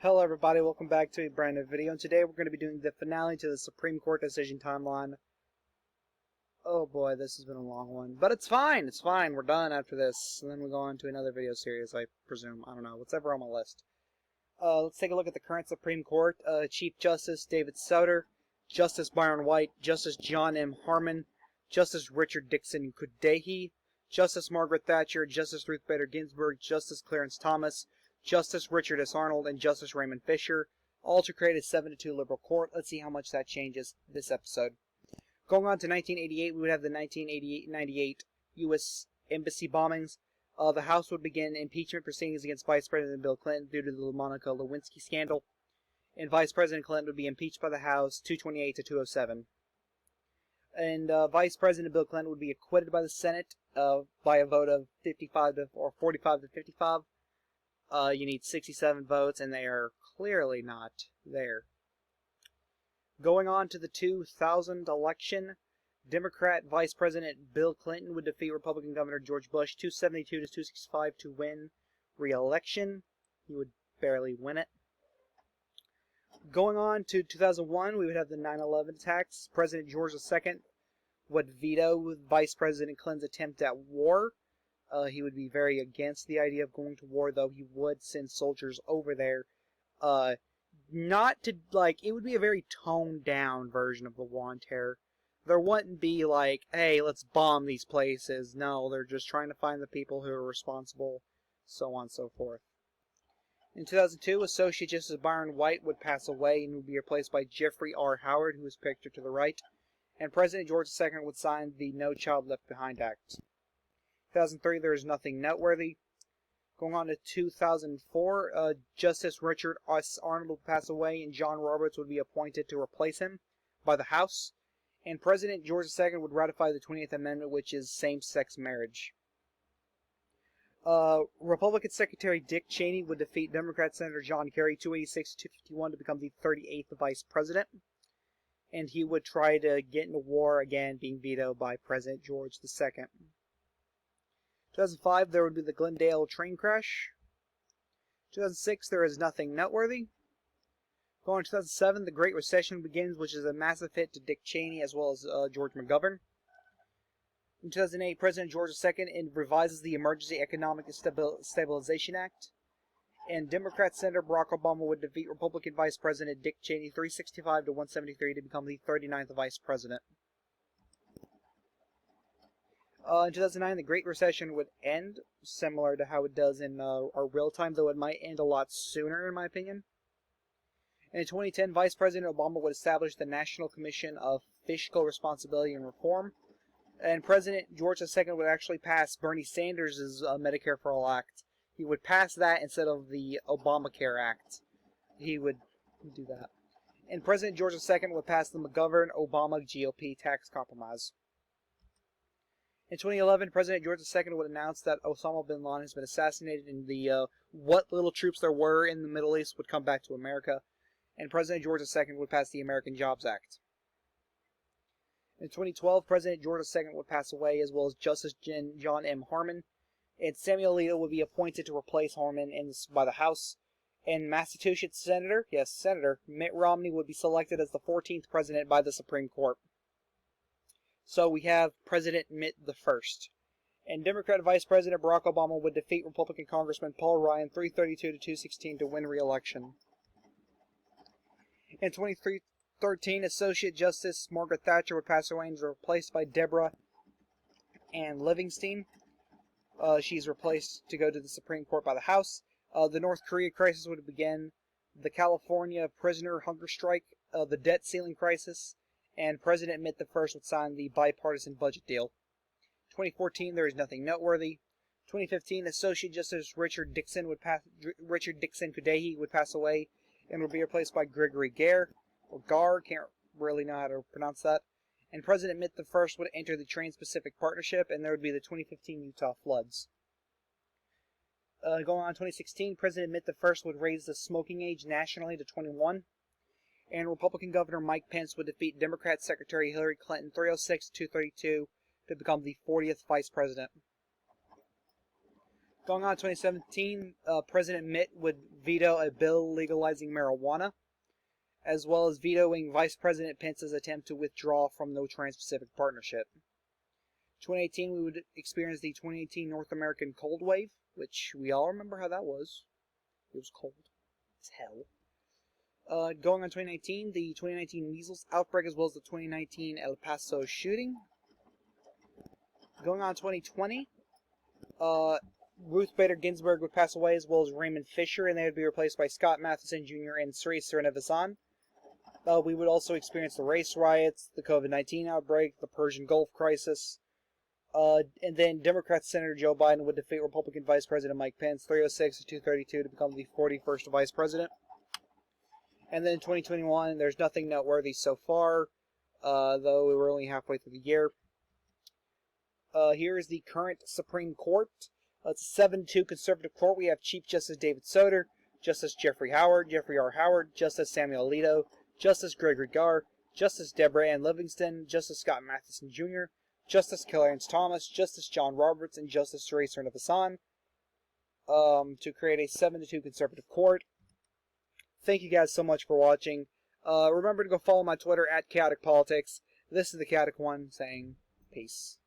Hello everybody, welcome back to a brand new video, and today we're going to be doing the finale to the Supreme Court decision timeline. Oh boy, this has been a long one, but it's fine, we're done after this, and then we'll go on to another video series, I presume, I don't know, what's ever on my list. Let's take a look at the current Supreme Court. Chief Justice David Souter, Justice Byron White, Justice John M. Harmon, Justice Richard Dixon Cudahy, Justice Margaret Thatcher, Justice Ruth Bader Ginsburg, Justice Clarence Thomas, Justice Richard S. Arnold, and Justice Raymond Fisher, all to create a 7-2 liberal court. Let's see how much that changes this episode. Going on to 1988, we would have the 1998 U.S. Embassy bombings. The House would begin impeachment proceedings against Vice President Bill Clinton due to the Monica Lewinsky scandal, and Vice President Clinton would be impeached by the House 228 to 207. And Vice President Bill Clinton would be acquitted by the Senate by a vote of 45 to 55. You need 67 votes, and they are clearly not there. Going on to the 2000 election, Democrat Vice President Bill Clinton would defeat Republican Governor George Bush 272 to 265 to win re-election. He would barely win it. Going on to 2001, we would have the 9/11 attacks. President George II would veto Vice President Clinton's attempt at war. He would be very against the idea of going to war, though he would send soldiers over there. Not to, it would be a very toned down version of the War on Terror. There wouldn't be like, hey, let's bomb these places. No, they're just trying to find the people who are responsible, so on and so forth. In 2002, Associate Justice Byron White would pass away and would be replaced by Jeffrey R. Howard, who is pictured to the right, and President George II would sign the No Child Left Behind Act. 2003, there is nothing noteworthy. Going on to 2004, Justice Richard S. Arnold would pass away, and John Roberts would be appointed to replace him by the House, and President George II would ratify the 20th Amendment, which is same-sex marriage. Republican Secretary Dick Cheney would defeat Democrat Senator John Kerry 286 to 251 to become the 38th Vice President, and he would try to get into war again, being vetoed by President George II. 2005, there would be the Glendale train crash. 2006, there is nothing noteworthy. Going to 2007, the Great Recession begins, which is a massive hit to Dick Cheney as well as George McGovern. In 2008, President George II revises the Emergency Economic Stabilization Act, and Democrat Senator Barack Obama would defeat Republican Vice President Dick Cheney 365 to 173 to become the 39th Vice President. In 2009, the Great Recession would end, similar to how it does in our real time, though it might end a lot sooner, in my opinion. And in 2010, Vice President Obama would establish the National Commission of Fiscal Responsibility and Reform, and President George II would actually pass Bernie Sanders' Medicare for All Act. He would pass that instead of the Obamacare Act. He would do that. And President George II would pass the McGovern-Obama GOP tax compromise. In 2011, President George II would announce that Osama bin Laden has been assassinated, and the what little troops there were in the Middle East would come back to America, and President George II would pass the American Jobs Act. In 2012, President George II would pass away, as well as Justice John M. Harmon, and Samuel Alito would be appointed to replace Harmon by the House, and Massachusetts Senator Mitt Romney would be selected as the 14th president by the Supreme Court. So we have President Mitt the First. And Democrat Vice President Barack Obama would defeat Republican Congressman Paul Ryan 332 to 216 to win re-election. In 2013, Associate Justice Margaret Thatcher would pass away and is replaced by Deborah Ann Livingston. She's replaced to go to the Supreme Court by the House. The North Korea crisis would begin. The California prisoner hunger strike. The debt ceiling crisis. And President Mitt the First would sign the bipartisan budget deal. 2014, there is nothing noteworthy. 2015, Associate Justice Richard Dixon Cudahy would pass away and would be replaced by Gregory Gare, or Gar, can't really know how to pronounce that. And President Mitt the First would enter the Trans-Pacific Partnership, and there would be the 2015 Utah floods. Going on 2016, President Mitt the First would raise the smoking age nationally to 21. And Republican Governor Mike Pence would defeat Democrat Secretary Hillary Clinton 306 to 232 to become the 40th Vice President. Going on 2017, President Mitt would veto a bill legalizing marijuana, as well as vetoing Vice President Pence's attempt to withdraw from the Trans-Pacific Partnership. 2018, we would experience the 2018 North American cold wave, which we all remember how that was. It was cold as hell. Going on 2019, the 2019 measles outbreak, as well as the 2019 El Paso shooting. Going on 2020, Ruth Bader Ginsburg would pass away, as well as Raymond Fisher, and they would be replaced by Scott Matheson Jr. and Sri Srinivasan. We would also experience the race riots, the COVID-19 outbreak, the Persian Gulf crisis, and then Democrat Senator Joe Biden would defeat Republican Vice President Mike Pence 306 to 232 to become the 41st Vice President. And then in 2021, there's nothing noteworthy so far, though we were only halfway through the year. Here is the current Supreme Court. It's a 7-2 conservative court. We have Chief Justice David Soter, Justice Jeffrey Howard, Jeffrey R. Howard, Justice Samuel Alito, Justice Gregory Garr, Justice Deborah Ann Livingston, Justice Scott Matheson Jr., Justice Clarence Thomas, Justice John Roberts, and Justice Sri Srinivasan, to create a 7-2 conservative court. Thank you guys so much for watching. Remember to go follow my Twitter at Chaotic Politics. This is the Chaotic One saying peace.